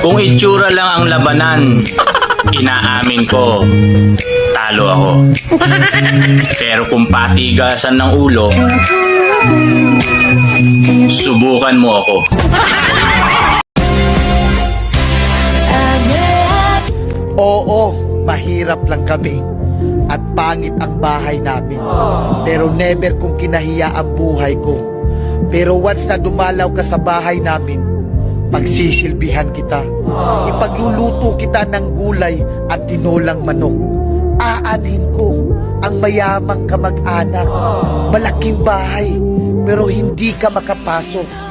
Kung itsura lang ang labanan, inaamin ko, talo ako. Pero kung patigasan ng ulo, subukan mo ako. Oo, mahirap lang kami at pangit ang bahay namin. Pero never kong kinahiya ang buhay ko. Pero once na dumalaw ka sa bahay namin, pagsisilbihan kita. Ipagluluto kita ng gulay at tinolang manok. Aanin ko ang mayamang kamag-anak. Malaking bahay, pero hindi ka makapasok.